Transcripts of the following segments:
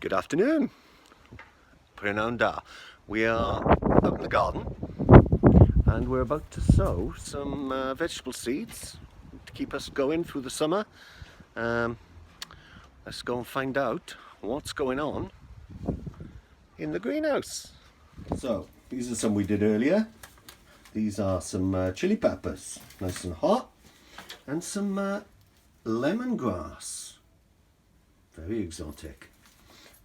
Good afternoon. Porchinator. We are out in the garden and we're about to sow some vegetable seeds to keep us going through the summer. Let's go and find out what's going on in the greenhouse. So these are some we did earlier. These are some chili peppers, nice and hot, and some lemongrass, very exotic.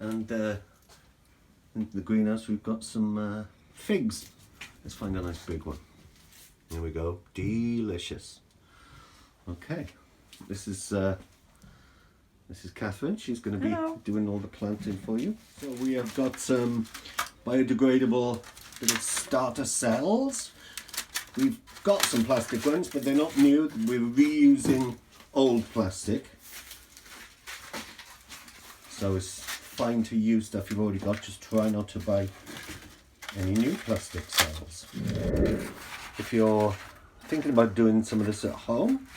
And in the greenhouse we've got some figs. Let's find a nice big one. Here we go, delicious. Okay, this is Catherine. She's going to be doing all the planting for you. So we have got some biodegradable little starter cells. We've got some plastic ones, but they're not new. We're reusing old plastic. So it's fine to use stuff you've already got. Just try not to buy any new plastic cells. If you're thinking about doing some of this at home,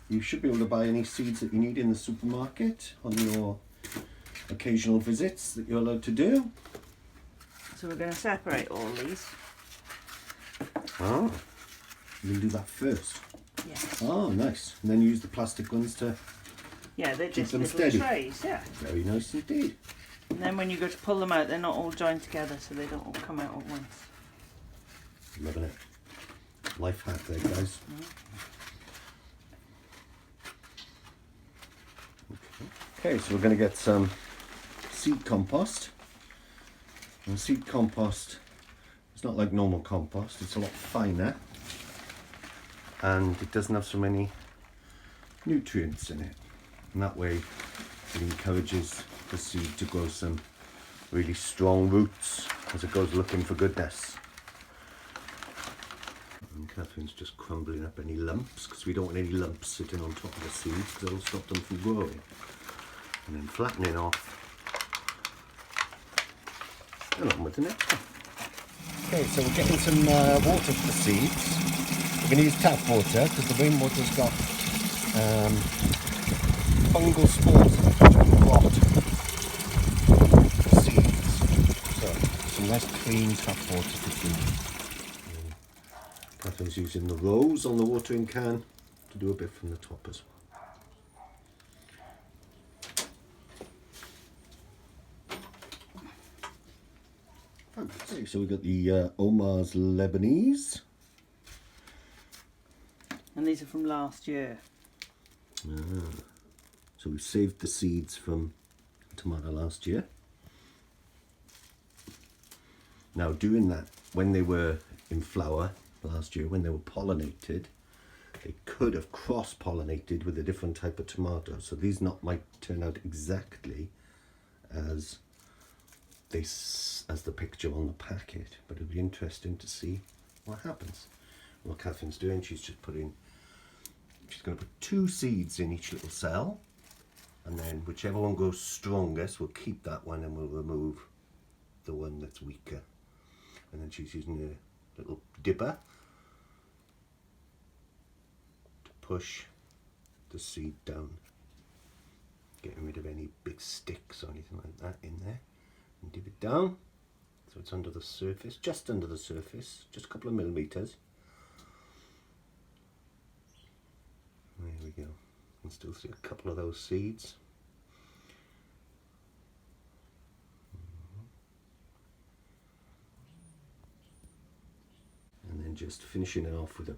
you should be able to buy any seeds that you need in the supermarket on your occasional visits that you're allowed to do. So we're going to separate all these. Oh, you'll do that first. Yes. Oh, nice. And then use the plastic ones to they're keep just them little steady. trays, yeah. Very nice indeed. And then when you go to pull them out, they're not all joined together, so they don't all come out at once. Loving it. Life hack there, guys. Okay, so we're going to get some seed compost. And seed compost, it's not like normal compost, it's a lot finer. And it doesn't have so many nutrients in it. And that way it encourages the seed to grow some really strong roots as it goes looking for goodness. And Catherine's just crumbling up any lumps, because we don't want any lumps sitting on top of the seeds, because it'll stop them from growing. And then flattening off. And on with the next one. Okay, so we're getting some water for the seeds. We're going to use tap water because the rainwater's got fungal spores in it which will rot the seeds. So some nice clean tap water for food. Catherine's using the rose on the watering can to do a bit from the top as well. Okay, so we've got the Omar's Lebanese. And these are from last year. So we've saved the seeds from tomato last year. Now doing that, when they were in flower last year, when they were pollinated, they could have cross-pollinated with a different type of tomato. So these might turn out exactly as the picture on the packet, but it'll be interesting to see what happens. What Catherine's doing, she's going to put 2 seeds in each little cell, and then whichever one grows strongest, we'll keep that one and we'll remove the one that's weaker. And then she's using a little dipper to push the seed down, getting rid of any big sticks or anything like that in there. And dip it down so it's under the surface, just under the surface, just a couple of millimeters. There we go. You can still see a couple of those seeds. And then just finishing it off with a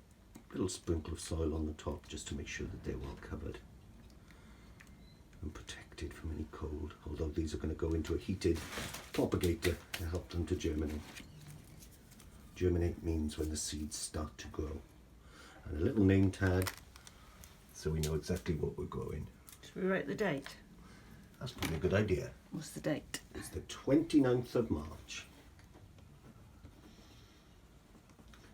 little sprinkle of soil on the top, just to make sure that they're well covered and protected from any cold, although these are going to go into a heated propagator to help them to germinate. Germinate means when the seeds start to grow. And a little name tag so we know exactly what we're growing. Should we write the date? That's probably a good idea. What's the date? It's the 29th of March.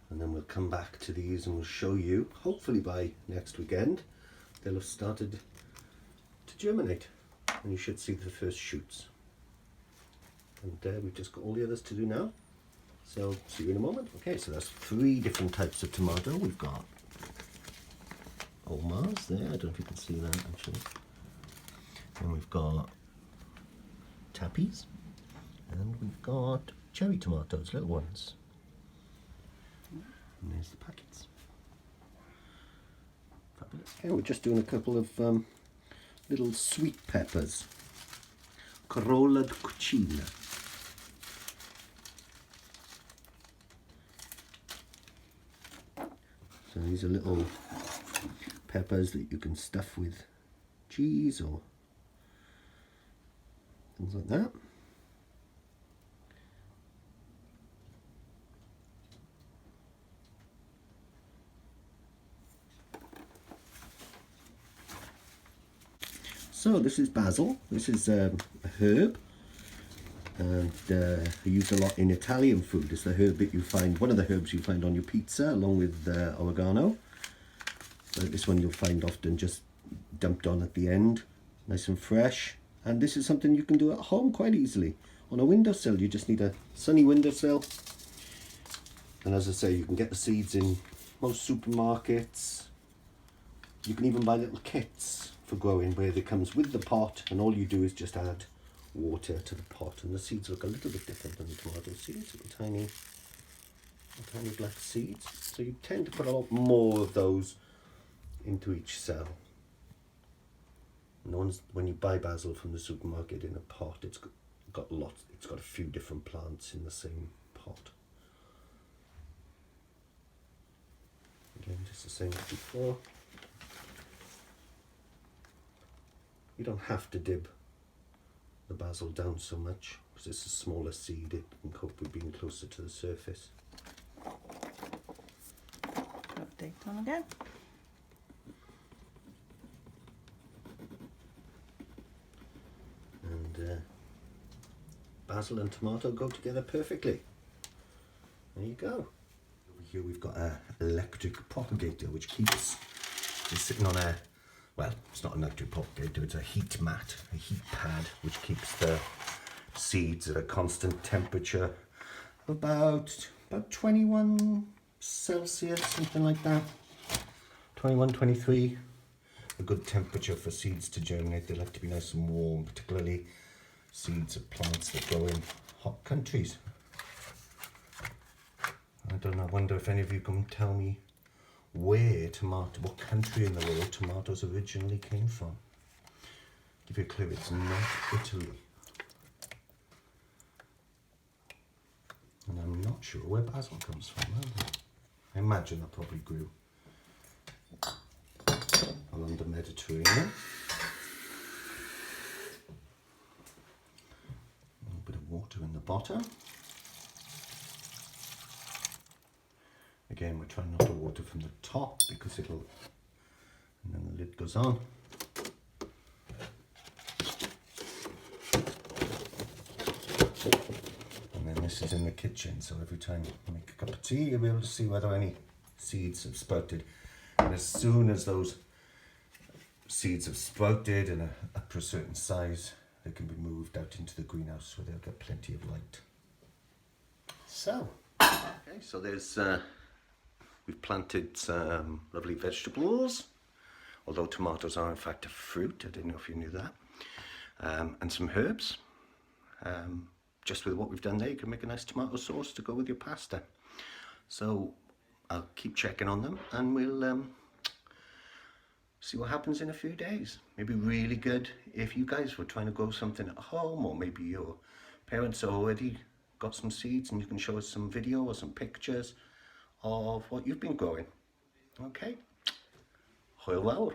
And then we'll come back to these and we'll show you, hopefully by next weekend, they'll have started to germinate and you should see the first shoots. And we've just got all the others to do now, so see you in a moment. Okay, so that's 3 different types of tomato. We've got Omar's there, I don't know if you can see that actually, and we've got tappies, and we've got cherry tomatoes, little ones. And there's the packets. Fabulous. Okay, we're just doing a couple of little sweet peppers. Corolla di cucina. So these are little peppers that you can stuff with cheese or things like that. So this is basil. This is a herb, and I use a lot in Italian food. It's the herb that you find, one of the herbs you find on your pizza, along with oregano. But this one you'll find often just dumped on at the end, nice and fresh. And this is something you can do at home quite easily. On a windowsill, you just need a sunny windowsill. And as I say, you can get the seeds in most supermarkets. You can even buy little kits for growing where it comes with the pot, and all you do is just add water to the pot, and the seeds look a little bit different than the tomato seeds, little tiny black seeds. So you tend to put a lot more of those into each cell. And the ones, when you buy basil from the supermarket in a pot, it's got a few different plants in the same pot. Again, just the same as before. You don't have to dib the basil down so much, because it's a smaller seed, it can cope with being closer to the surface. Update on again. And basil and tomato go together perfectly. There you go. Over here we've got an electric propagator, which is sitting on a, well, it's not an electric propagator, it's a heat mat, a heat pad, which keeps the seeds at a constant temperature of about 21 Celsius, something like that. 21, 23, a good temperature for seeds to germinate. They like to be nice and warm, particularly seeds of plants that grow in hot countries. I don't know, I wonder if any of you can tell me what country in the world tomatoes originally came from. Give you a clue, it's not Italy. And I'm not sure where basil comes from either. I imagine that probably grew along the Mediterranean. A little bit of water in the bottom. Again, we're trying not to water from the top because and then the lid goes on. And then this is in the kitchen, so every time you make a cup of tea, you'll be able to see whether any seeds have sprouted. And as soon as those seeds have sprouted and are up to a certain size, they can be moved out into the greenhouse where they'll get plenty of light. So, okay, so there's we've planted some lovely vegetables, although tomatoes are in fact a fruit. I didn't know if you knew that. And some herbs. Just with what we've done there, you can make a nice tomato sauce to go with your pasta. So I'll keep checking on them, and we'll see what happens in a few days. Maybe really good if you guys were trying to grow something at home, or maybe your parents are already got some seeds and you can show us some video or some pictures of what you've been growing. Okay, hwyl fawr.